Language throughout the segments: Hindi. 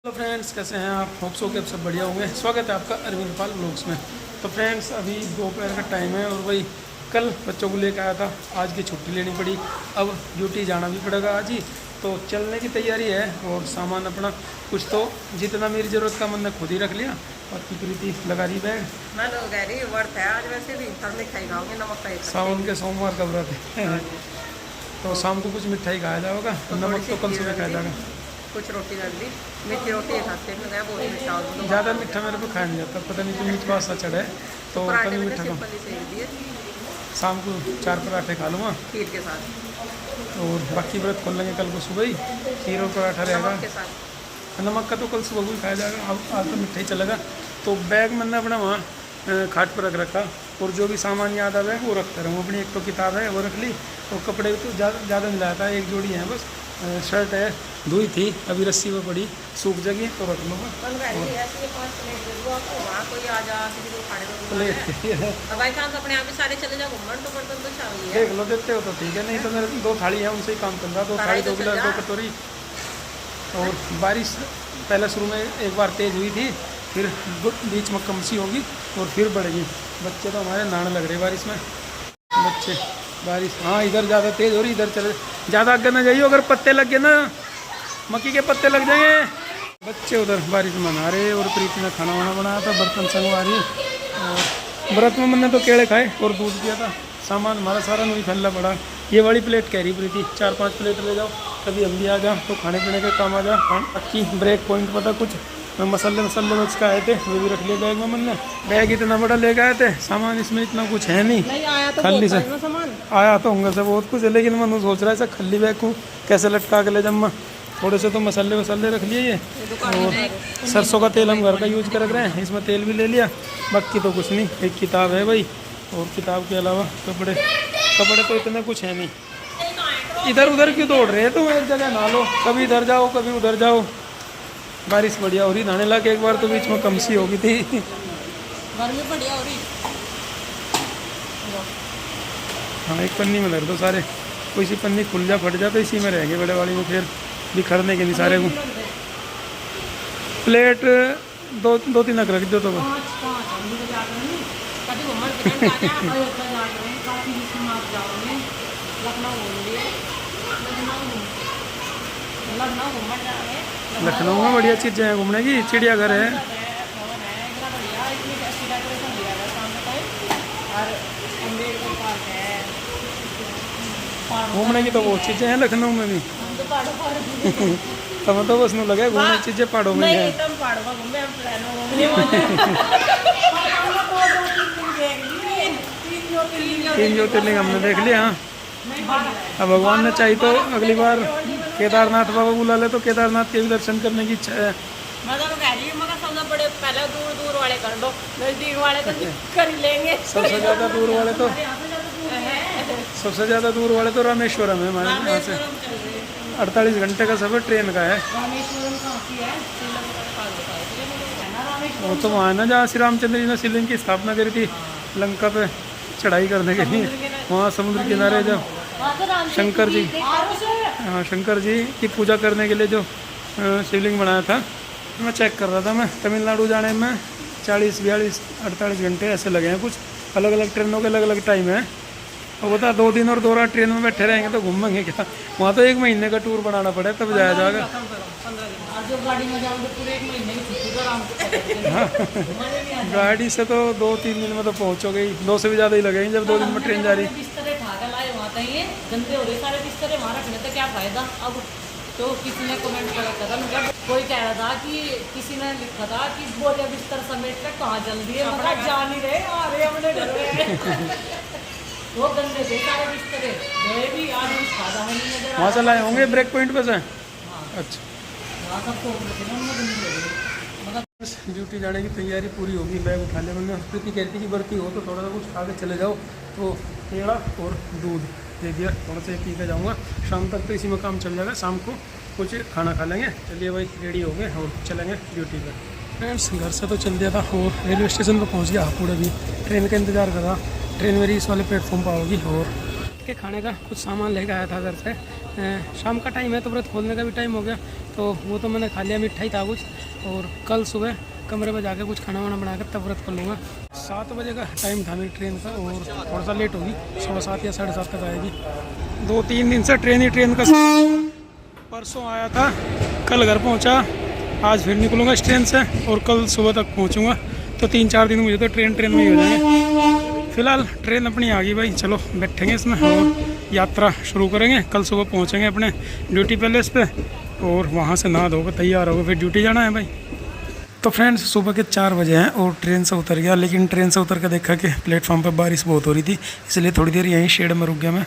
हेलो फ्रेंड्स, कैसे हैं आप? होप सो के आप सब बढ़िया होंगे। स्वागत है आपका अरविंद पाल ब्लॉग्स में। तो फ्रेंड्स, अभी दोपहर का टाइम है और वही कल बच्चों को लेकर आया था। आज की छुट्टी लेनी पड़ी, अब ड्यूटी जाना भी पड़ेगा आज ही। तो चलने की तैयारी है और सामान अपना कुछ तो जितना मेरी ज़रूरत का मैंने खुद ही रख लिया। बाकी प्रीति लगा रही बैग। मैं तो कह रही व्रत है आज, वैसे भी सब मिठाई खाओगे, नमक का सावन के सोमवार का व्रत है तो शाम को कुछ मिठाई खाया जाएगा। नमक तो कल सुबह खाया जाएगा। कुछ रोटी रख दी, मीठी रोटी खाते हैं। मैं बहुत मीठा हो ज़्यादा मीठा मेरे को खाया नहीं जाता, पता नहीं क्यों मीठ सा चढ़े तो कभी मीठा खाऊँ। शाम को 4 पराठे खा लूँगा खीर के साथ, और बाकी व्रत खोल लेंगे कल को सुबह ही। खीर और पराठा रहेगा। के साथ नमक का तो कल सुबह को ही खाया जाएगा। अब आज तो मिठाई चलेगा। तो बैग मैंने अपना वहाँ खाट पर रख रखा और जो भी सामान याद आ बैग वो रखता रहूँ। अपनी एक तो किताब है वो रख ली और कपड़े तो ज़्यादा मिलाया था, एक जोड़ी है बस। शर्ट है धुई थी, अभी रस्सी में पड़ी, सूख जाएगी तो रख लूँगा। अपने आप ही सारे चले जाओ घूमन, तो बर्तन तो चाहिए। देख लो, देते हो तो ठीक है, नहीं तो मेरे 2 थाली है उनसे ही काम चल रहा। 2 थाली, 2 गिलास, 2 कटोरी। और बारिश पहले शुरू में एक बार तेज़ हुई थी, फिर बीच में कम सी होगी और फिर बढ़ेगी। बच्चे तो हमारे नहाने लग रहे बारिश में। बच्चे बारिश, हाँ इधर ज़्यादा तेज़ हो रही, इधर चले ज़्यादा आगे ना जाइए, अगर पत्ते लग गए ना, मक्की के पत्ते लग जाएंगे। बच्चे उधर बारिश में नहा रहे और प्रीति ने खाना वाना बनाया था, बर्तन संगवा रही। और व्रत में मैंने तो केले खाए और दूध पिया था। सामान हमारा सारा नहीं फैला पड़ा। ये वाली प्लेट कह रही प्रीति 4-5 प्लेट ले जाओ, कभी हम भी आ जाओ तो खाने पीने के काम आ जाओ। बाकी ब्रेक पॉइंट पता कुछ मसाले में इसका आए थे, वो भी रख लिए बैग में। मैंने बैग इतना बड़ा ले गए थे, सामान इसमें इतना कुछ है नहीं। खाली से आया तो होंगे से बहुत कुछ है, लेकिन मैं सोच रहा है ऐसा खाली बैग को कैसे लटका के ले जाऊँ। थोड़े से तो मसाले वसाले रख लिए ये, और सरसों का तेल हम घर का यूज कर रहे हैं, इसमें तेल भी ले लिया। बाकी तो कुछ नहीं, एक किताब है भाई, और किताब के अलावा कपड़े तो इतने कुछ है नहीं। इधर उधर क्यों दौड़ रहे हैं तुम? एक जगह नहा लो, कभी इधर जाओ कभी उधर जाओ। बारिश बढ़िया हो रही, नहाने लगे एक बार तो बीच में कम सी हो गई थी। गर्मी बढ़िया हो रही। हाँ, एक पन्नी में धर दो सारे, कोई सी पन्नी खुल जा फट जा तो इसी में रहेंगे बड़े वाली में, फिर बिखरने के नहीं सारे को। प्लेट 2-3 रख दो तो लखनऊ में बढ़िया चीज़ें हैं घूमने की। चिड़ियाघर है, घूमने की तो बहुत चीज़ें हैं लखनऊ में भी। तब तो बस नहीं लगे घूमने चीज़ें पहाड़ों में है। 3 ज्योतिर्लिंग हमने देख लिया। अब भगवान ने चाहिए तो अगली बार केदारनाथ बाबा बुला ले तो केदारनाथ के भी दर्शन करने की इच्छा है। बड़े पहले दूर वाले कर दो, नजदीक वाले तो कर ही लेंगे। सबसे ज़्यादा दूर वाले तो रामेश्वरम है हमारे यहाँ से। 48 घंटे का सफ़र ट्रेन का है। वो तो वहाँ है ना जहाँ श्री रामचंद्र जी ने शिवलिंग की स्थापना करी थी लंका पे चढ़ाई करने के लिए। वहाँ समुद्र किनारे जब शंकर जी, हाँ शंकर जी की पूजा करने के लिए जो शिवलिंग बनाया था, मैं चेक कर रहा था। मैं तमिलनाडु जाने में 40, 42, 48 घंटे ऐसे लगे हैं। कुछ अलग अलग ट्रेनों के अलग अलग टाइम है। और बता 2 दिन और 2 रात ट्रेन में बैठे रहेंगे तो घूमेंगे क्या? वहाँ तो 1 महीने का टूर बनाना पड़े तब जाया जाएगा। हाँ, गाड़ी से तो 2-3 दिन में तो पहुँचोगे ही, 2 से भी ज़्यादा ही लगेंगे जब 2 दिन में ट्रेन जा रही। गंदे हो रहे सारे बिस्तर वहाँ रखने से क्या फायदा? अब तो किसी ने कमेंट करा था, कोई कह रहा था कि किसी ने लिखा था कि बोले बिस्तर समेट कर कहाँ जल दिए, मगर जा नहीं रहे, आ रहे अपने घर में। वो गंदे थे सारे बिस्तर, भी आज फायदा नहीं नजर। वहाँ से लाए होंगे ब्रेक पॉइंट पे से। अच्छा, बस ड्यूटी जाने की तैयारी पूरी होगी। बैग उठा लिया मैंने। प्रीति कहती कि भर्ती हो तो थोड़ा सा कुछ खा के चले जाओ, तो पेड़ा और दूध दे दिया, थोड़ा सा पी के जाऊँगा। शाम तक तो इसी में काम चल जाएगा, शाम को कुछ खाना खा लेंगे। चलिए भाई, रेडी हो गए और चलेंगे ड्यूटी पर। फ्रेंड्स, घर से तो चल दिया था और रेलवे स्टेशन पर पहुँच गया हापुड़। अभी ट्रेन का इंतज़ार कर रहा। ट्रेन मेरी इस वाले प्लेटफॉर्म पर होगी। और के खाने का कुछ सामान लेकर आया था घर से। शाम का टाइम है तो व्रत खोलने का भी टाइम हो गया। तो वो तो मैंने खा लिया, मिठाई था कुछ। और कल सुबह कमरे में जाके कुछ खाना वाना बना कर तब व्रत कर लूँगा। 7 बजे का टाइम था मेरी ट्रेन का और थोड़ा सा लेट होगी, 7:15 या 7:30 तक आएगी। 2-3 दिन से ट्रेन का परसों आया था, कल घर पहुंचा, आज फिर निकलूँगा इस ट्रेन से और कल सुबह तक पहुंचूंगा। तो 3-4 दिन मुझे तो ट्रेन में ही हो जाएंगे। फिलहाल ट्रेन अपनी आ गई भाई, चलो बैठेंगे इसमें और यात्रा शुरू करेंगे। कल सुबह पहुंचेंगे अपने ड्यूटी पैलेस पे और वहाँ से नहा धोकर तैयार होकर फिर ड्यूटी जाना है भाई। तो फ्रेंड्स सुबह के 4 बजे हैं और ट्रेन से उतर गया, लेकिन ट्रेन से उतर कर देखा कि प्लेटफॉर्म पर बारिश बहुत हो रही थी, इसलिए थोड़ी देर यहीं शेड में रुक गया मैं।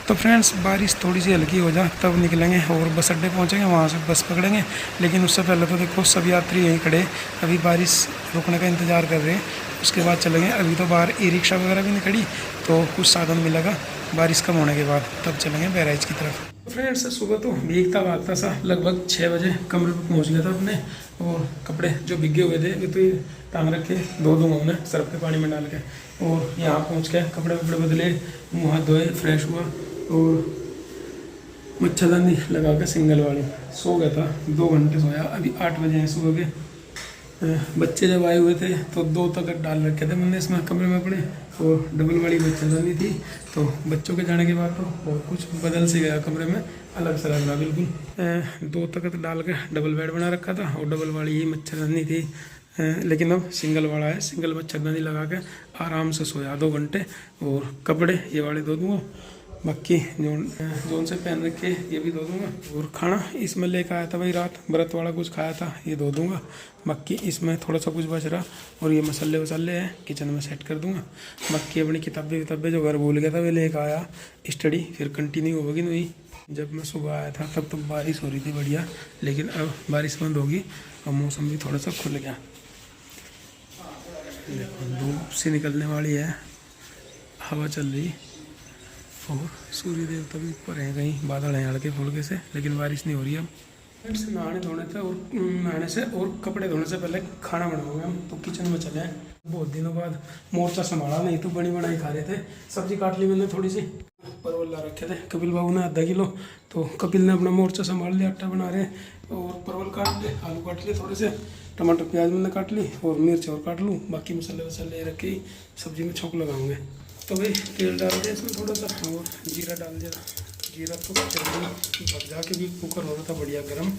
तो फ्रेंड्स बारिश थोड़ी सी हल्की हो जाए तब निकलेंगे और बस अड्डे पहुँचेंगे, वहाँ से बस पकड़ेंगे। लेकिन उससे पहले तो देखो सब यात्री यहीं खड़े, अभी बारिश रुकने का इंतज़ार कर रहे हैं, उसके बाद चलेंगे। अभी तो बाहर ई रिक्शा वगैरह भी नहीं खड़ी, तो कुछ साधन मिलेगा बारिश कम होने के बाद, तब चलेंगे बहराइच की तरफ। फ्रेंड्स सुबह तो भीगता भागता सा लगभग 6 बजे कमरे पर पहुँच गया था अपने, और कपड़े जो भीगे हुए थे वे तो ये टांग रखे, धो दूँगा उन्हें सर्फ के पानी में डाल के। और यहाँ पहुँच के कपड़े वपड़े बदले, मुँह हाथ धोए, फ्रेश हुआ और मच्छरदानी लगा के सिंगल वाली सो गया था। 2 घंटे सोया, अभी 8 बजे हैं सुबह के। बच्चे जब आए हुए थे तो 2 तक डाल रखे थे मैंने इसमें कमरे में अपने, और डबल वाली मच्छरदानी थी। तो बच्चों के जाने के बाद तो बहुत कुछ बदल से गया कमरे में, अलग से लग रहा बिल्कुल। 2 तक डाल के डबल बेड बना रखा था और डबल वाली ही मच्छरदानी थी, लेकिन अब सिंगल वाला है। सिंगल मच्छरदानी लगा के आराम से सोया 2 घंटे। और कपड़े ये वाले धो दूँगा, बाकी जोन से पहन रखे ये भी धो दूँगा। और खाना इसमें लेकर आया था भाई, रात व्रत वाला कुछ खाया था, ये धो दूँगा। बाकी इसमें थोड़ा सा कुछ बच रहा, और ये मसाले वसाले हैं किचन में सेट कर दूँगा। बाकी अपनी किताबें जो घर भूल गया था वे लेकर आया, स्टडी फिर कंटिन्यू होगी नहीं। जब मैं सुबह आया था तब तो बारिश हो रही थी बढ़िया, लेकिन अब बारिश बंद होगी और मौसम भी थोड़ा सा खुल गया। देखो धूप से निकलने वाली है, हवा चल रही और सूर्य देवता भी ऊपर है, कहीं बादल हैं हल्के फुल्के से, लेकिन बारिश नहीं हो रही। अब फ्रेंड्स नहाने से और कपड़े धोने से पहले खाना बनाओगे हम, तो किचन में चले हैं। बहुत दिनों बाद मोर्चा संभाला, नहीं तो बनी बनाई खा रहे थे। सब्जी काट ली मैंने थोड़ी सी, परवल ला रखे थे कपिल बाबू ने आधा किलो, तो कपिल ने अपना मोर्चा संभाल लिया, आटा बना रहे। और परवल काट ले, आलू काट लिए थोड़े से, टमाटर प्याज मैंने काट ली और मिर्च और काट लूँ। बाकी मसाले वसाले रखे ही सब्जी में छोंक लगाऊंगे। तो भाई तेल डाल दिया इसमें थोड़ा सा और जीरा डाल दिया। जीरा तो जल्दी भग जा के भी कुकर हो रहा था बढ़िया गर्म,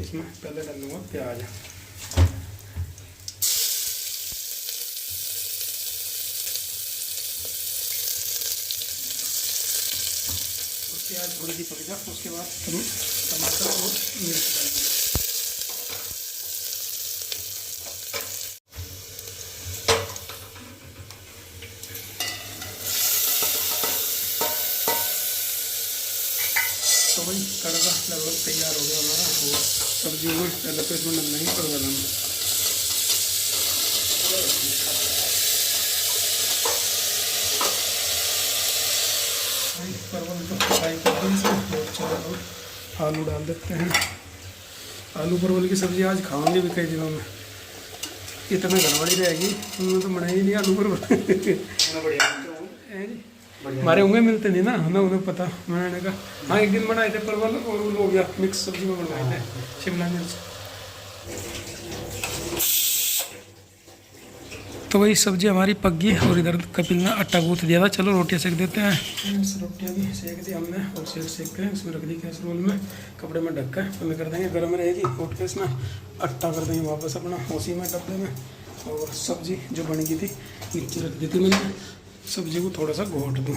इसमें पहले डाल दूँगा प्याज। प्याज थोड़ी सी पक जा, उसके बाद टमाटर और मिर्च डाल दूँगा। तो भाई तड़का लगभग तैयार हो गया हमारा, और सब्जी में पहले तो इसमें डालना ही परवल में। परवल तो फ्राई कर दें इसमें, और चलो आलू डाल देते हैं। आलू परवल की सब्ज़ी आज खाऊंगे भी कई दिनों में, इतना गड़बड़ी रहेगी, उन्होंने तो बनाई ही नहीं आलू परवल। हमारे उंगे मिलते नहीं ना, हमें उन्हें पता। मैंने कहा हाँ एक दिन बनाए थे परवल और वो हो गया मिक्स सब्जी में बनाए थे शिमला मिर्च। तो वही सब्जी हमारी पक गई और इधर कपिल ने आटा गूँथ दिया था। चलो रोटियाँ सेक देते हैं। रोटियाँ भी सेक दी हमने और सेक के इसमें रख दी कैसरोल में, कपड़े में ढक कर हमें कर देंगे, गर्म रहेगी। उठ के इसमें आटा कर देंगे वापस अपना उसी में डब्बे में। और सब्जी जो बन गई थी नीचे रख दी थी मैंने, सब्जी को थोड़ा सा घोट दूँ,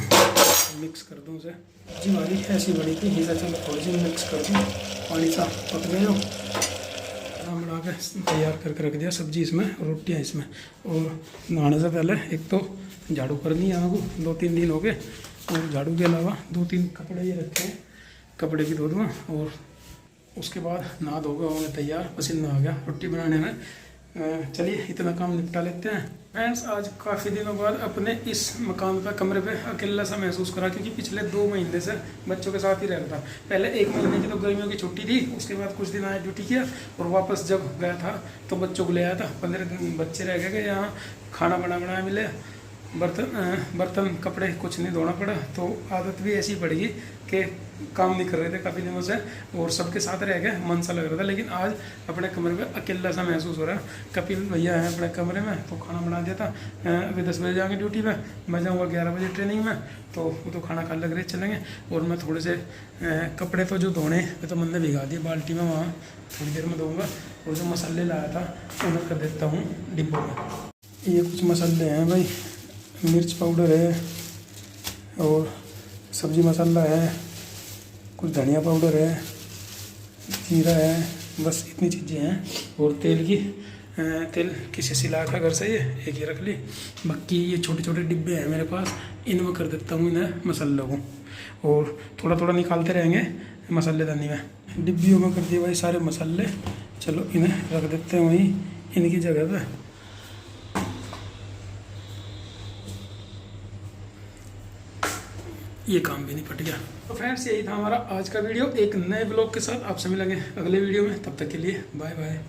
मिक्स कर दूँ उसे। सब्जी हमारी ऐसी बनी थी, हिस्सा चलो थोड़ी सी मिक्स कर दूँ, पानी सा पक गया बना के तैयार करके रख दिया। सब्जी इसमें, रोटियाँ इसमें। और नहाने से पहले एक तो झाड़ू करनी है हमको, 2-3 दिन हो गए। और झाड़ू के अलावा 2-3 कपड़े ये रखे हैं, कपड़े भी धो दूँगा। और उसके बाद नहा धो के होंगे तैयार, पसीना आ गया रोटी बनाने में। चलिए इतना काम निपटा लेते हैं। फ्रेंड्स आज काफ़ी दिनों बाद अपने इस मकान पर कमरे पे अकेला सा महसूस करा, क्योंकि पिछले 2 महीने से बच्चों के साथ ही रहता था। पहले 1 महीने की तो गर्मियों की छुट्टी थी, उसके बाद कुछ दिन आया ड्यूटी किया और वापस जब गया था तो बच्चों को ले आया था। 15 दिन बच्चे रह गए यहाँ, खाना बनाया मिले, बर्तन कपड़े कुछ नहीं धोना पड़ा। तो आदत भी ऐसी पड़ेगी कि काम नहीं कर रहे थे काफ़ी दिनों से, और सबके साथ रह गए मन सा लग रहा था, लेकिन आज अपने कमरे में अकेला सा महसूस हो रहा है। कपिल भैया हैं अपने कमरे में, तो खाना बना दिया था। अभी 10 बजे जाएंगे ड्यूटी पे, मैं जाऊँगा 11 बजे ट्रेनिंग में, तो वो तो खाना खा लग रहे चलेंगे। और मैं थोड़े से कपड़े तो जो धोने वे तो मैंने भिगा दिए बाल्टी में, वहाँ थोड़ी देर में धोऊँगा। और जो मसाले लाया था उन्हें कर देता हूँ डिब्बों में। ये कुछ मसाले हैं भाई, मिर्च पाउडर है और सब्जी मसाला है, कुछ धनिया पाउडर है, जीरा है, बस इतनी चीज़ें हैं। और तेल किसी से लाया था घर से, ये एक ही रख ली। बाकी ये छोटे छोटे डिब्बे हैं मेरे पास, इनमें कर देता हूँ इन्हें मसालों को, और थोड़ा थोड़ा निकालते रहेंगे मसालेदानी में। डिब्बियों में कर दिए भाई सारे मसाले, चलो इन्हें रख देते हैं वहीं इनकी जगह पे। ये काम भी निपट गया। तो फ्रेंड्स यही था हमारा आज का वीडियो, एक नए ब्लॉग के साथ आपसे मिलेंगे अगले वीडियो में। तब तक के लिए बाय बाय।